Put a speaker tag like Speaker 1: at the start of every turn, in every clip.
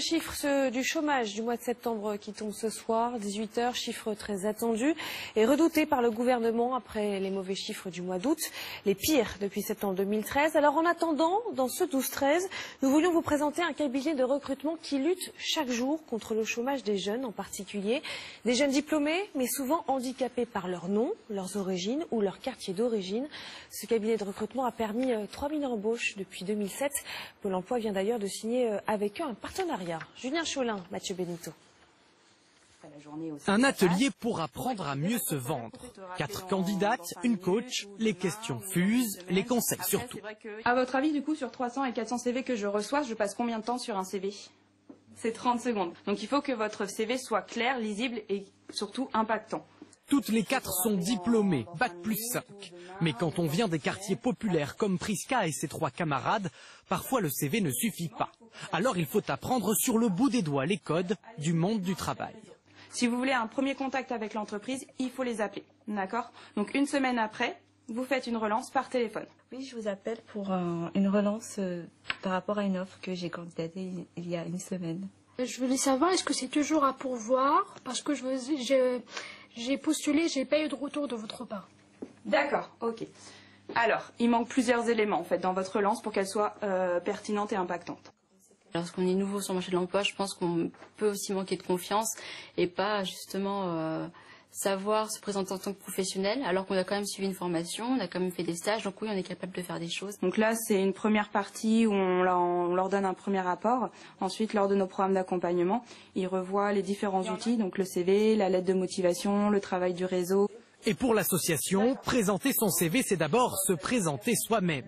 Speaker 1: chiffres, ceux du chômage du mois de septembre qui tombe ce soir, 18 h, chiffre très attendu et redouté par le gouvernement après les mauvais chiffres du mois d'août, les pires depuis septembre 2013. Alors en attendant, dans ce 12-13, nous voulions vous présenter un cabinet de recrutement qui lutte chaque jour contre le chômage des jeunes, en particulier des jeunes diplômés, mais souvent handicapés par leur nom, leurs origines ou leur quartier d'origine. Ce cabinet de recrutement a permis 3000 embauches depuis 2007. Pôle emploi vient d'ailleurs de signer avec eux un partenariat. Julien Cholin, Mathieu Benito.
Speaker 2: Un atelier pour apprendre à mieux se vendre. 4 candidates, une coach, les questions fusent, les conseils surtout.
Speaker 3: À votre avis, du coup, sur 300 et 400 CV que je reçois, je passe combien de temps sur un CV? C'est 30 secondes. Donc il faut que votre CV soit clair, lisible et surtout impactant.
Speaker 2: Toutes les 4 sont diplômées, Bac+5. Mais quand on vient des quartiers populaires comme Prisca et ses 3 camarades, parfois le CV ne suffit pas. Alors il faut apprendre sur le bout des doigts les codes du monde du travail.
Speaker 3: Si vous voulez un premier contact avec l'entreprise, il faut les appeler, d'accord? Donc une semaine après, vous faites une relance par téléphone.
Speaker 4: Oui, je vous appelle pour une relance par rapport à une offre que j'ai candidatée il y a une semaine.
Speaker 5: Je voulais savoir, est-ce que c'est toujours à pourvoir? Parce que j'ai postulé, j'ai pas eu de retour de votre part.
Speaker 3: D'accord, ok. Alors, il manque plusieurs éléments en fait dans votre relance pour qu'elle soit pertinente et impactante.
Speaker 6: Lorsqu'on est nouveau sur le marché de l'emploi, je pense qu'on peut aussi manquer de confiance et pas justement savoir se présenter en tant que professionnel, alors qu'on a quand même suivi une formation, on a quand même fait des stages, donc oui, on est capable de faire des choses.
Speaker 3: Donc là, c'est une première partie où on leur donne un premier rapport. Ensuite, lors de nos programmes d'accompagnement, ils revoient les différents outils, donc le CV, la lettre de motivation, le travail du réseau.
Speaker 2: Et pour l'association, présenter son CV, c'est d'abord se présenter soi-même.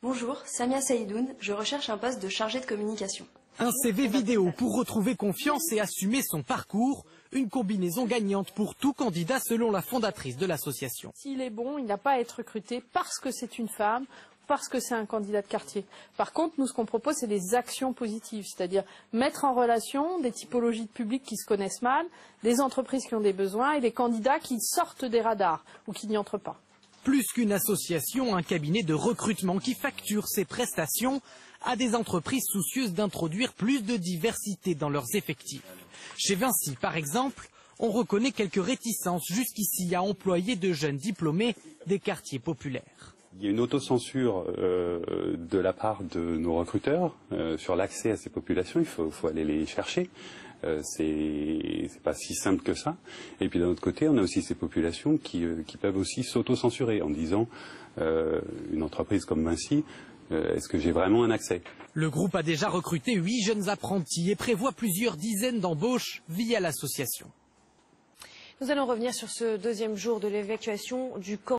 Speaker 7: Bonjour, Samia Saïdoun, je recherche un poste de chargée de communication.
Speaker 2: Un CV vidéo pour retrouver confiance et assumer son parcours, une combinaison gagnante pour tout candidat selon la fondatrice de l'association.
Speaker 8: S'il est bon, il n'a pas à être recruté parce que c'est une femme, parce que c'est un candidat de quartier. Par contre, nous, ce qu'on propose, c'est des actions positives, c'est-à-dire mettre en relation des typologies de publics qui se connaissent mal, des entreprises qui ont des besoins et des candidats qui sortent des radars ou qui n'y entrent pas.
Speaker 2: Plus qu'une association, un cabinet de recrutement qui facture ses prestations à des entreprises soucieuses d'introduire plus de diversité dans leurs effectifs. Chez Vinci, par exemple, on reconnaît quelques réticences jusqu'ici à employer de jeunes diplômés des quartiers populaires.
Speaker 9: Il y a une autocensure de la part de nos recruteurs sur l'accès à ces populations. Il faut aller les chercher. C'est pas si simple que ça. Et puis d'un autre côté, on a aussi ces populations qui peuvent aussi s'autocensurer en disant une entreprise comme Vinci, est-ce que j'ai vraiment un accès?
Speaker 2: Le groupe a déjà recruté 8 jeunes apprentis et prévoit plusieurs dizaines d'embauches via l'association.
Speaker 1: Nous allons revenir sur ce deuxième jour de l'évacuation du camp.